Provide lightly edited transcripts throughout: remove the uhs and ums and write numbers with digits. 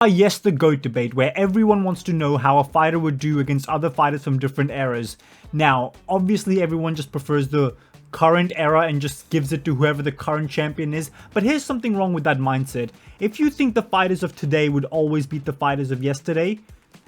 Yes, the GOAT debate, where everyone wants to know how a fighter would do against other fighters from different eras. Now, obviously everyone just prefers the current era and just gives it to whoever the current champion is, but here's something wrong with that mindset. If you think the fighters of today would always beat the fighters of yesterday,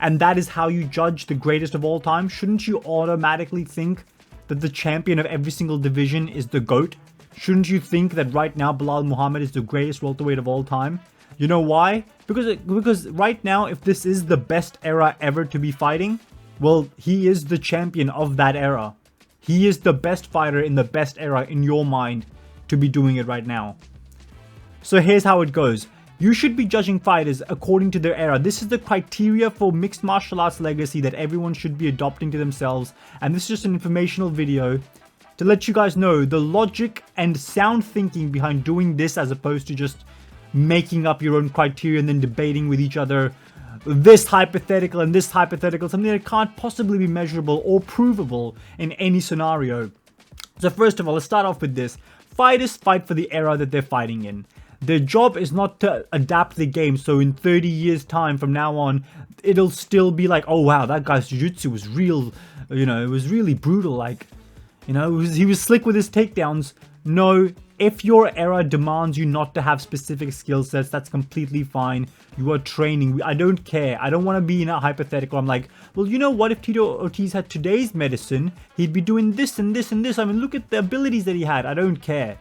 and that is how you judge the greatest of all time, shouldn't you automatically think that the champion of every single division is the GOAT? Shouldn't you think that right now Bilal Muhammad is the greatest welterweight of all time? You know why? Because right now, if this is the best era ever to be fighting, well, he is the champion of that era. He is the best fighter in the best era in your mind to be doing it right now. So here's how it goes. You should be judging fighters according to their era. This is the criteria for mixed martial arts legacy that everyone should be adopting to themselves. And this is just an informational video to let you guys know the logic and sound thinking behind doing this, as opposed to just making up your own criteria and then debating with each other this hypothetical and this hypothetical, something that can't possibly be measurable or provable in any scenario. So first of all, let's start off with this. Fighters fight for the era that they're fighting in. Their job is not to adapt the game, so in 30 years time from now on, it'll still be like, oh wow, that guy's jiu-jitsu was real, you know, it was really brutal, like, you know, he was slick with his takedowns. No, if your era demands you not to have specific skill sets, that's completely fine. You are training. I don't care. I don't want to be in a hypothetical. I'm like, well, you know what? If Tito Ortiz had today's medicine, he'd be doing this and this and this. I mean, look at the abilities that he had. I don't care.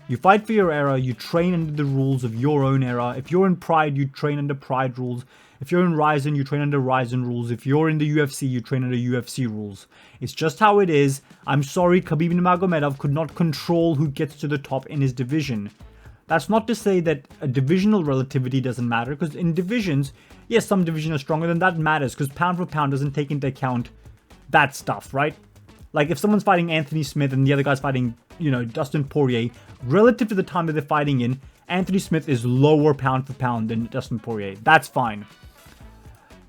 You fight for your era. You train under the rules of your own era. If you're in Pride, you train under Pride rules. If you're in Ryzen, you train under Ryzen rules. If you're in the UFC, you train under UFC rules. It's just how it is. I'm sorry, Khabib Nurmagomedov could not control who gets to the top in his division. That's not to say that a divisional relativity doesn't matter, because in divisions, yes, some divisions are stronger, then that matters, because pound for pound doesn't take into account that stuff, right? Like if someone's fighting Anthony Smith and the other guy's fighting, you know, Dustin Poirier, relative to the time that they're fighting in, Anthony Smith is lower pound for pound than Dustin Poirier. That's fine.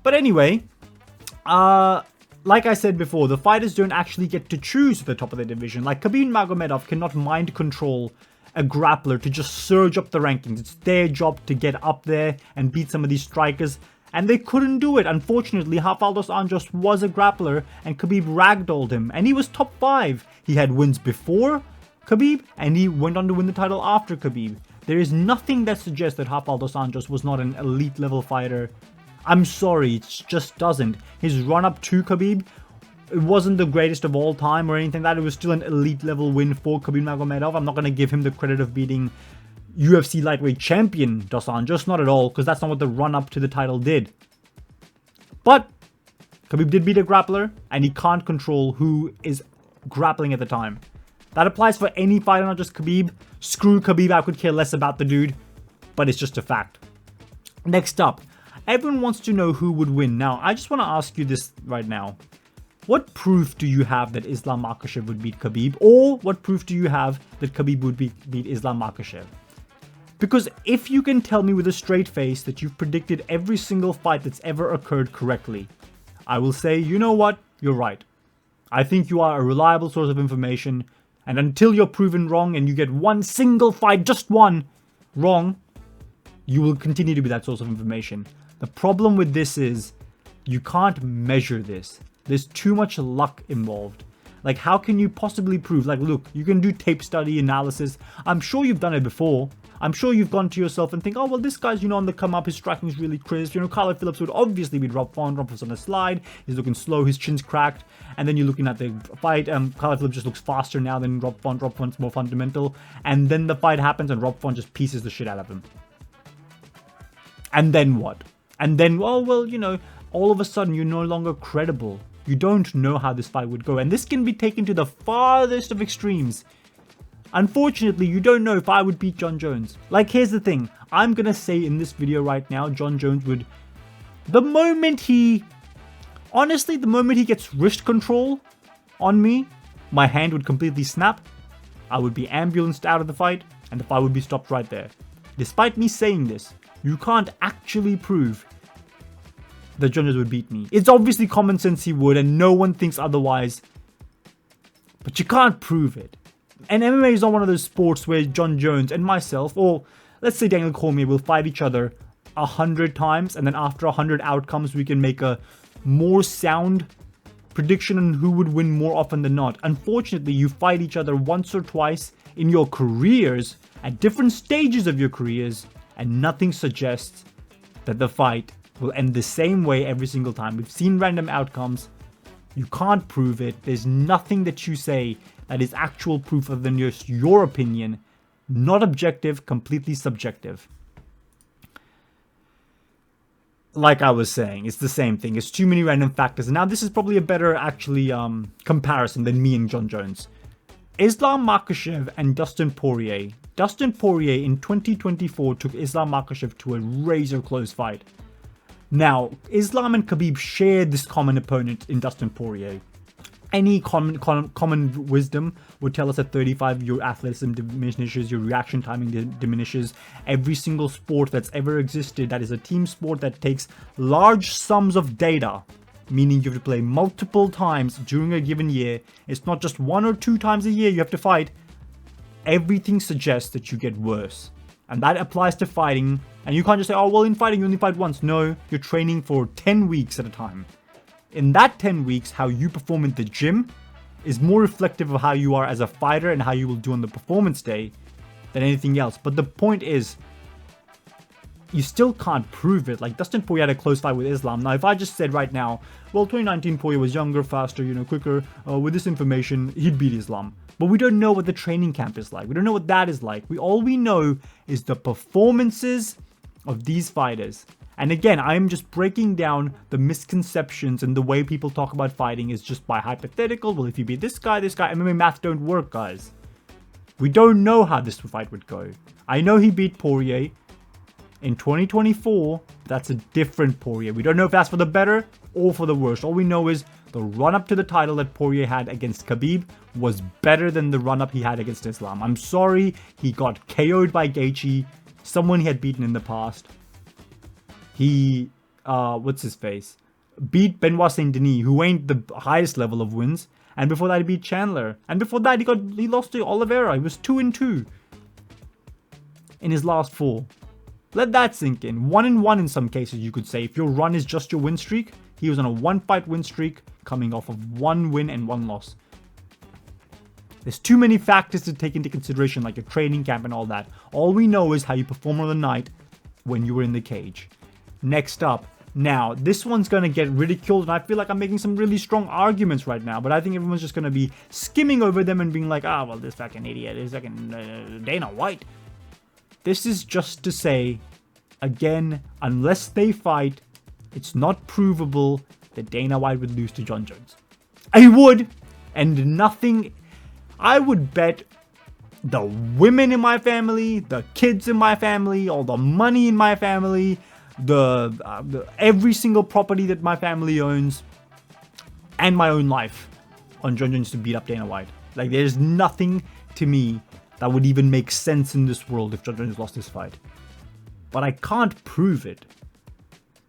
But anyway, like I said before, the fighters don't actually get to choose the top of their division. Like Khabib Nurmagomedov cannot mind control a grappler to just surge up the rankings. It's their job to get up there and beat some of these strikers. And they couldn't do it. Unfortunately, Rafael dos Anjos was a grappler and Khabib ragdolled him. And he was top 5. He had wins before Khabib and he went on to win the title after Khabib. There is nothing that suggests that Rafael dos Anjos was not an elite level fighter. I'm sorry, it just doesn't. His run-up to Khabib, it wasn't the greatest of all time or anything like that. It was still an elite level win for Khabib Nurmagomedov. I'm not going to give him the credit of beating UFC lightweight champion Dos Anjos, not at all, because that's not what the run-up to the title did. But Khabib did beat a grappler, and he can't control who is grappling at the time. That applies for any fighter, not just Khabib. Screw Khabib, I could care less about the dude, but it's just a fact. Next up. Everyone wants to know who would win. Now, I just want to ask you this right now. What proof do you have that Islam Makhachev would beat Khabib? Or what proof do you have that Khabib would beat Islam Makhachev? Because if you can tell me with a straight face that you've predicted every single fight that's ever occurred correctly, I will say, you know what? You're right. I think you are a reliable source of information. And until you're proven wrong and you get one single fight, just one, wrong, you will continue to be that source of information. The problem with this is you can't measure this. There's too much luck involved. Like, how can you possibly prove? Like, look, you can do tape study analysis. I'm sure you've done it before. I'm sure you've gone to yourself and think, oh, well, this guy's, you know, on the come up. His striking is really crisp. You know, Carlo Phillips would obviously beat Rob Font. Rob was on a slide. He's looking slow. His chin's cracked. And then you're looking at the fight. Carlo Phillips just looks faster now than Rob Font. Rob Font's more fundamental. And then the fight happens and Rob Font just pieces the shit out of him. And then what? And then, oh, well, you know, all of a sudden you're no longer credible. You don't know how this fight would go. And this can be taken to the farthest of extremes. Unfortunately, you don't know if I would beat John Jones. Like, here's the thing. I'm going to say in this video right now, John Jones would... The moment he gets wrist control on me, my hand would completely snap. I would be ambulanced out of the fight. And the fight would be stopped right there. Despite me saying this, you can't actually prove that John Jones would beat me. It's obviously common sense he would, and no one thinks otherwise. But you can't prove it. And MMA is not one of those sports where John Jones and myself, or let's say Daniel Cormier, will fight each other 100 times, and then after 100 outcomes, we can make a more sound prediction on who would win more often than not. Unfortunately, you fight each other once or twice in your careers, at different stages of your careers, and nothing suggests that the fight will end the same way every single time. We've seen random outcomes. You can't prove it. There's nothing that you say that is actual proof other than just your opinion. Not objective, completely subjective. Like I was saying, it's the same thing. It's too many random factors. And now this is probably a better, actually, comparison than me and Jon Jones. Islam Makhachev and Dustin Poirier. Dustin Poirier in 2024 took Islam Makhachev to a razor-close fight. Now, Islam and Khabib shared this common opponent in Dustin Poirier. Any common wisdom would tell us at 35 your athleticism diminishes, your reaction timing diminishes. Every single sport that's ever existed that is a team sport that takes large sums of data, meaning you have to play multiple times during a given year. It's not just 1 or 2 times a year you have to fight. Everything suggests that you get worse. And that applies to fighting. And you can't just say, oh, well, in fighting you only fight once. No, you're training for 10 weeks at a time. In that 10 weeks, how you perform in the gym is more reflective of how you are as a fighter and how you will do on the performance day than anything else. But the point is, you still can't prove it. Like, Dustin Poirier had a close fight with Islam. Now, if I just said right now, well, 2019 Poirier was younger, faster, quicker, with this information, he'd beat Islam. But we don't know what the training camp is like. We don't know what that is like. All we know is the performances of these fighters. And again, I am just breaking down the misconceptions and the way people talk about fighting is just by hypothetical. Well, if you beat this guy, MMA math don't work, guys. We don't know how this fight would go. I know he beat Poirier in 2024. That's a different Poirier. We don't know if that's for the better or for the worse. All we know is the run-up to the title that Poirier had against Khabib was better than the run-up he had against Islam. I'm sorry, he got KO'd by Gaethje, someone he had beaten in the past. He, what's his face? Beat Benoit Saint-Denis, who ain't the highest level of wins. And before that, he beat Chandler. And before that, he lost to Oliveira. He was 2-2 in his last 4. Let that sink in. 1-1 in some cases, you could say. If your run is just your win streak, he was on a 1-fight win streak, coming off of 1 win and 1 loss. There's too many factors to take into consideration, like your training camp and all that. All we know is how you perform on the night when you were in the cage. Next up. Now, this one's going to get ridiculed, and I feel like I'm making some really strong arguments right now, but I think everyone's just going to be skimming over them and being like, well, this fucking idiot, this fucking Dana White. This is just to say, again, unless they fight, it's not provable that Dana White would lose to Jon Jones. I would, and nothing. I would bet the women in my family, the kids in my family, all the money in my family, the every single property that my family owns, and my own life on Jon Jones to beat up Dana White. Like, there's nothing to me that would even make sense in this world if Jon Jones lost this fight. But I can't prove it,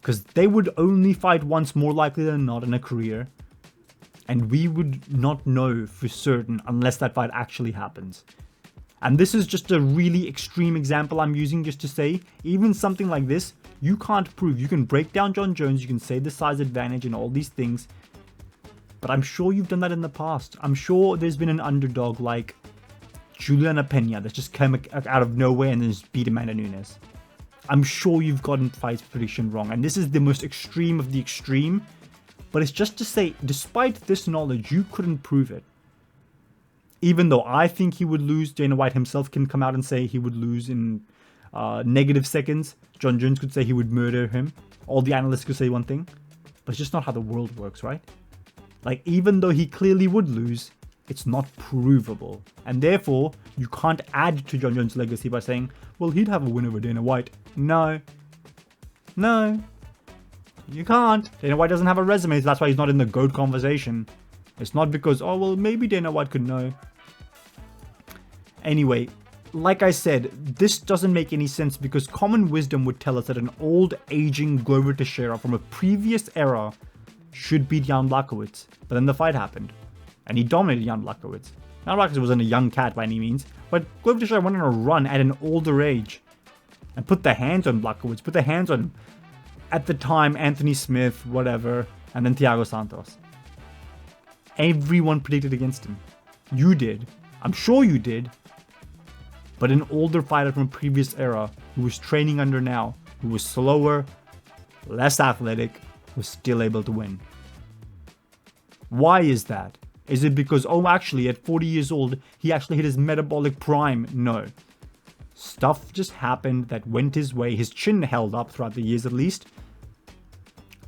because they would only fight once more likely than not in a career, and we would not know for certain unless that fight actually happens. And this is just a really extreme example I'm using just to say, even something like this, you can't prove. You can break down Jon Jones, you can say the size advantage and all these things, but I'm sure you've done that in the past. I'm sure there's been an underdog like Juliana Pena that just came out of nowhere and then just beat Amanda Nunes. I'm sure you've gotten fight prediction wrong, and this is the most extreme of the extreme, but it's just to say, despite this knowledge, you couldn't prove it. Even though I think he would lose, Dana White himself can come out and say he would lose in negative seconds. Jon Jones could say he would murder him. All the analysts could say one thing. But it's just not how the world works, right? Like, even though he clearly would lose, it's not provable. And therefore, you can't add to Jon Jones' legacy by saying, well, he'd have a win over Dana White. No. You can't. Dana White doesn't have a resume, so that's why he's not in the GOAT conversation. It's not because, oh, well, maybe Dana White could know. Anyway, like I said, this doesn't make any sense because common wisdom would tell us that an old, aging Glover Teixeira from a previous era should beat Jan Blackowitz. But then the fight happened, and he dominated Jan Blackowitz. Jan Blackowitz wasn't a young cat by any means, but Glover Teixeira went on a run at an older age. and put their hands on Blackowitz, put their hands on, at the time, Anthony Smith, whatever, and then Thiago Santos. Everyone predicted against him. You did. I'm sure you did. But an older fighter from a previous era who was training under now, who was slower, less athletic, was still able to win. Why is that? Is it because, oh, actually, at 40 years old, he actually hit his metabolic prime? No. Stuff just happened that went his way. His chin held up throughout the years at least.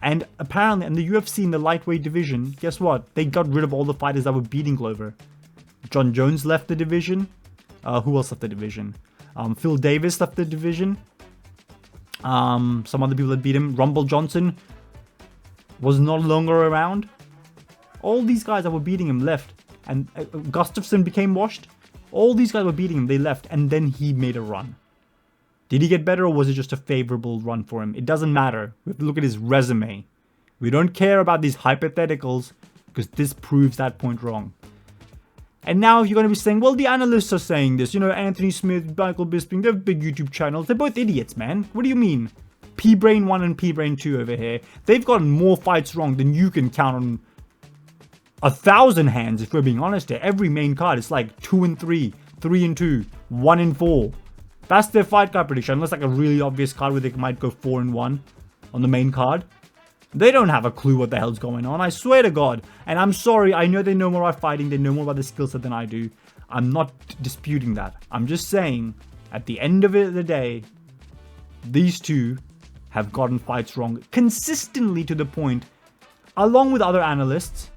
And apparently, in the UFC, in the lightweight division, guess what? They got rid of all the fighters that were beating Glover. John Jones left the division. Who else left the division? Phil Davis left the division. Some other people that beat him. Rumble Johnson was no longer around. All these guys that were beating him left. And Gustafsson became washed. All these guys were beating him. They left. And then he made a run. Did he get better, or was it just a favorable run for him? It doesn't matter. We have to look at his resume. We don't care about these hypotheticals, because this proves that point wrong. And now you're going to be saying, well, the analysts are saying this. You know, Anthony Smith, Michael Bisping, they're big YouTube channels. They're both idiots, man. What do you mean? P-Brain 1 and P-Brain 2 over here. They've gotten more fights wrong than you can count on 1,000 hands, if we're being honest here. Every main card is like 2 and 3, 3 and 2, 1 and 4. That's their fight card prediction, unless like a really obvious card where they might go 4 and 1 on the main card. They don't have a clue what the hell's going on, I swear to God. And I'm sorry, I know they know more about fighting, they know more about the skill set than I do. I'm not disputing that. I'm just saying, at the end of the day, these two have gotten fights wrong consistently, to the point, along with other analysts,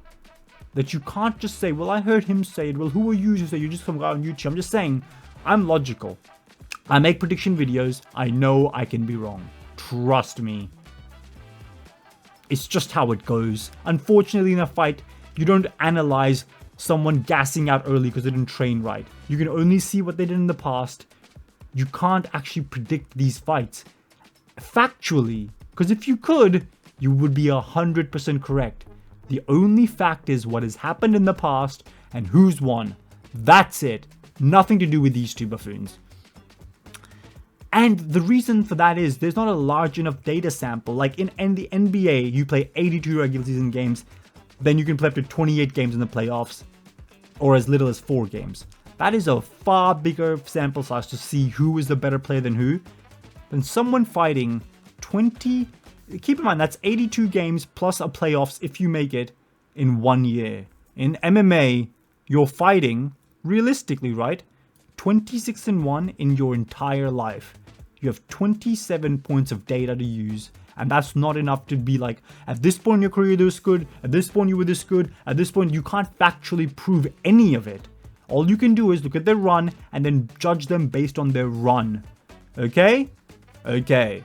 that you can't just say, well, I heard him say it. Well, who are you to say? You just some guy on YouTube. I'm just saying, I'm logical. I make prediction videos. I know I can be wrong. Trust me. It's just how it goes. Unfortunately, in a fight, you don't analyze someone gassing out early because they didn't train right. You can only see what they did in the past. You can't actually predict these fights factually, because if you could, you would be 100% correct. The only fact is what has happened in the past and who's won. That's it. Nothing to do with these two buffoons. And the reason for that is there's not a large enough data sample. Like in the NBA, you play 82 regular season games, then you can play up to 28 games in the playoffs, or as little as 4 games. That is a far bigger sample size to see who is the better player than who. Than someone fighting 20... Keep in mind, that's 82 games plus a playoffs if you make it in 1 year. In MMA, you're fighting, realistically, right? 26-1 in your entire life. You have 27 points of data to use, and that's not enough to be like, at this point in your career you were this good, at this point you were this good, at this point you can't factually prove any of it. All you can do is look at their run and then judge them based on their run. Okay? Okay.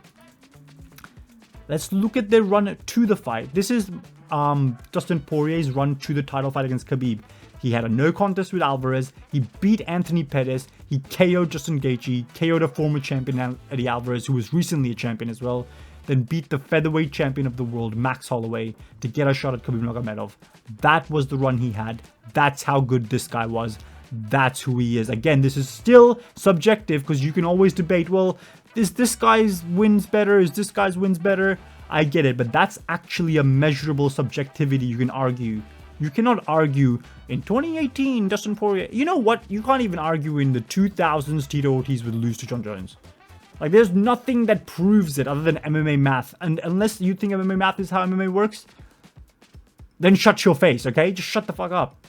Let's look at their run to the fight. This is Dustin Poirier's run to the title fight against Khabib. He had a no contest with Alvarez. He beat Anthony Pettis. He KO'd Justin Gaethje, KO'd a former champion Eddie Alvarez, who was recently a champion as well. Then beat the featherweight champion of the world, Max Holloway, to get a shot at Khabib Nurmagomedov. That was the run he had. That's how good this guy was. That's who he is. Again, this is still subjective, because you can always debate, well, is this guy's wins better? Is this guy's wins better? I get it, but that's actually a measurable subjectivity you can argue. You cannot argue in 2018, Dustin Poirier. You know what? You can't even argue in the 2000s Tito Ortiz would lose to John Jones. Like, there's nothing that proves it other than MMA math. And unless you think MMA math is how MMA works, then shut your face, okay? Just shut the fuck up.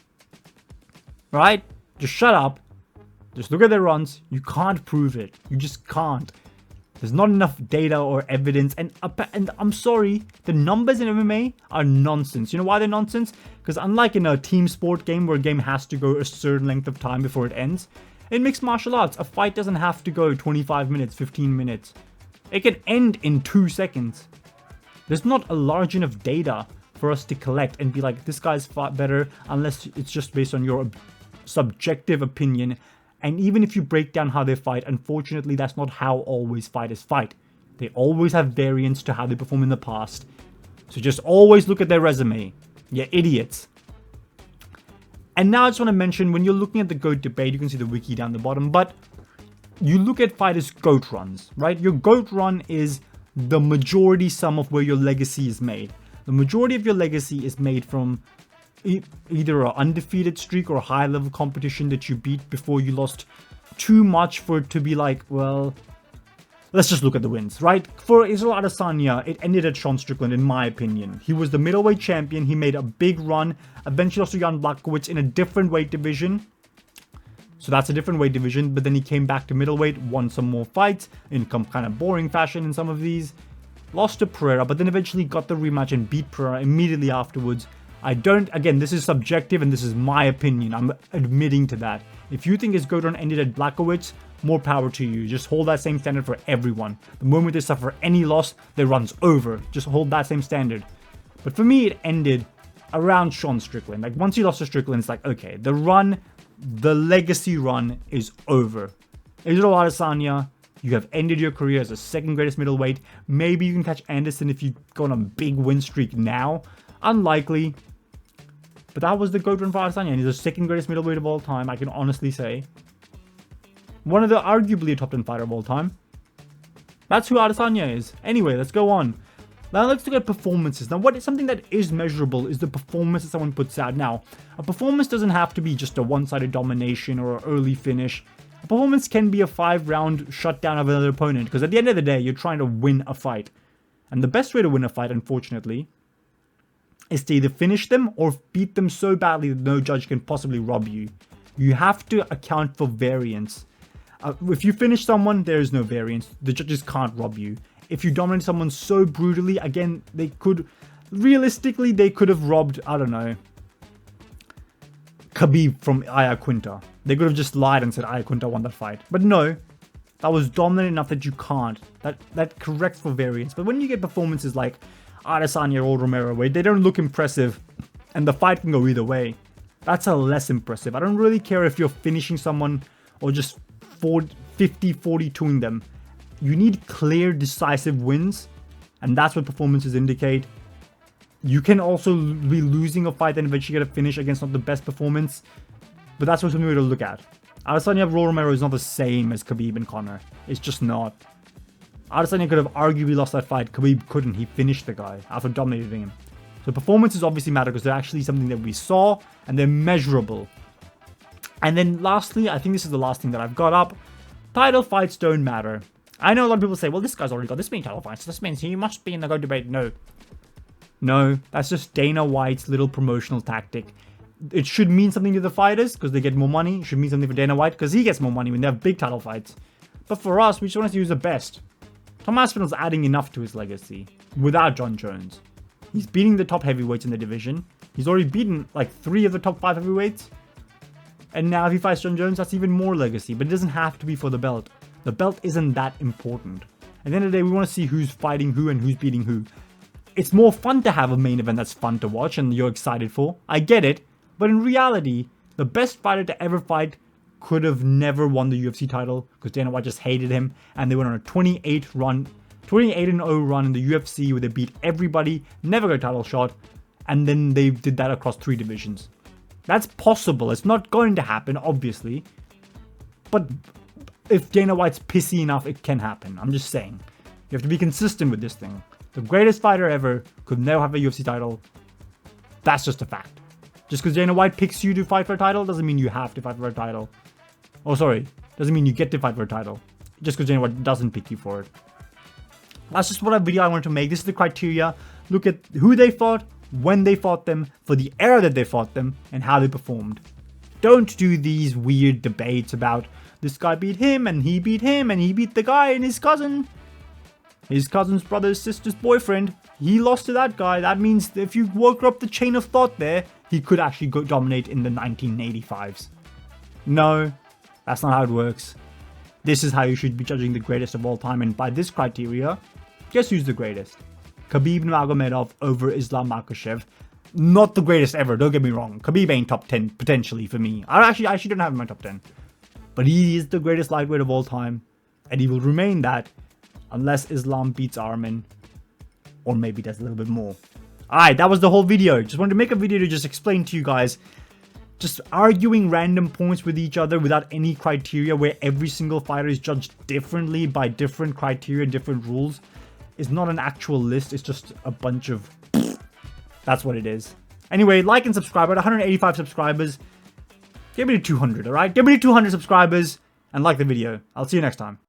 Right? Just shut up. Just look at their runs. You can't prove it. You just can't. There's not enough data or evidence, and I'm sorry, the numbers in MMA are nonsense. You know why they're nonsense? Because unlike in a team sport game where a game has to go a certain length of time before it ends, in mixed martial arts, a fight doesn't have to go 25 minutes, 15 minutes. It can end in 2 seconds. There's not a large enough data for us to collect and be like, this guy's fought better, unless it's just based on your subjective opinion. And even if you break down how they fight, unfortunately, that's not how always fighters fight. They always have variants to how they perform in the past. So just always look at their resume. You idiots. And now I just want to mention, when you're looking at the GOAT debate, you can see the wiki down the bottom, but you look at fighters' GOAT runs, right? Your GOAT run is the majority sum of where your legacy is made. The majority of your legacy is made from either an undefeated streak or a high level competition that you beat before you lost too much for it to be like, well, let's just look at the wins, right? For Israel Adesanya, it ended at Sean Strickland, in my opinion. He was the middleweight champion. He made a big run, eventually lost to Jan Blackowitz in a different weight division. So that's a different weight division, but then he came back to middleweight, won some more fights in kind of boring fashion in some of these. Lost to Pereira, but then eventually got the rematch and beat Pereira immediately afterwards. Again, this is subjective and this is my opinion. I'm admitting to that. If you think his GOAT run ended at Blackowitz, more power to you. Just hold that same standard for everyone. The moment they suffer any loss, their run's over. Just hold that same standard. But for me, it ended around Sean Strickland. Like, once he lost to Strickland, it's like, okay, the legacy run is over. Israel Adesanya, you have ended your career as the second greatest middleweight. Maybe you can catch Anderson if you go on a big win streak now. Unlikely. But that was the GOAT run for Adesanya, and he's the second greatest middleweight of all time, I can honestly say. One of the arguably a top 10 fighter of all time. That's who Adesanya is. Anyway, let's go on. Now let's look at performances. Now, something that is measurable is the performance that someone puts out. Now, a performance doesn't have to be just a one-sided domination or an early finish. A performance can be a 5-round shutdown of another opponent, because at the end of the day, you're trying to win a fight. And the best way to win a fight, unfortunately, is to either finish them or beat them so badly that no judge can possibly rob you. You have to account for variance. If you finish someone, there is no variance. The judges can't rob you. If you dominate someone so brutally, again, realistically, they could have robbed, I don't know, Khabib from Iaquinta. They could have just lied and said Iaquinta won that fight. But no, that was dominant enough that you can't. That corrects for variance. But when you get performances like Adesanya or Romero, where they don't look impressive and the fight can go either way, that's a less impressive. I don't really care if you're finishing someone or just 50-42ing them. You need clear, decisive wins, and that's what performances indicate. You can also be losing a fight and eventually get a finish against not the best performance, but that's what something to look at. Adesanya Romero is not the same as Khabib and Conor. It's just not. Adesanya could have arguably lost that fight. Khabib couldn't. He finished the guy after dominating him. So performances obviously matter because they're actually something that we saw and they're measurable. And then lastly, I think this is the last thing that I've got up. Title fights don't matter. I know a lot of people say, well, this guy's already got this many title fights. This means he must be in the GOAT debate. No, that's just Dana White's little promotional tactic. It should mean something to the fighters because they get more money. It should mean something for Dana White because he gets more money when they have big title fights. But for us, we just want to use the best. Tom Aspinall's adding enough to his legacy without John Jones. He's beating the top heavyweights in the division. He's already beaten like 3 of the top 5 heavyweights. And now if he fights John Jones, that's even more legacy. But it doesn't have to be for the belt. The belt isn't that important. At the end of the day, we want to see who's fighting who and who's beating who. It's more fun to have a main event that's fun to watch and you're excited for. I get it. But in reality, the best fighter to ever fight could have never won the UFC title because Dana White just hated him. And they went on a 28-0 run in the UFC where they beat everybody, never got a title shot. And then they did that across 3 divisions. That's possible. It's not going to happen, obviously. But if Dana White's pissy enough, it can happen. I'm just saying. You have to be consistent with this thing. The greatest fighter ever could never have a UFC title. That's just a fact. Just because Dana White picks you to fight for a title doesn't mean you have to fight for a title. Oh, sorry. Doesn't mean you get to fight for a title. Just because Dana White doesn't pick you for it. That's just what a video I wanted to make. This is the criteria. Look at who they fought, when they fought them, for the era that they fought them, and how they performed. Don't do these weird debates about this guy beat him and he beat the guy and his cousin. His cousin's brother's sister's boyfriend. He lost to that guy. That means if you work up the chain of thought there, he could actually go dominate in the 1985s. No, that's not how it works. This is how you should be judging the greatest of all time. And by this criteria, guess who's the greatest? Khabib Nurmagomedov over Islam Makhachev. Not the greatest ever, don't get me wrong. Khabib ain't top 10, potentially, for me. I actually don't have him in my top 10. But he is the greatest lightweight of all time. And he will remain that unless Islam beats Arman. Or maybe does a little bit more. Alright, that was the whole video. Just wanted to make a video to just explain to you guys just arguing random points with each other without any criteria, where every single fighter is judged differently by different criteria, different rules, is not an actual list. It's just a bunch of... That's what it is. Anyway, like and subscribe. At 185 subscribers, get me to 200, alright? Get me to 200 subscribers and like the video. I'll see you next time.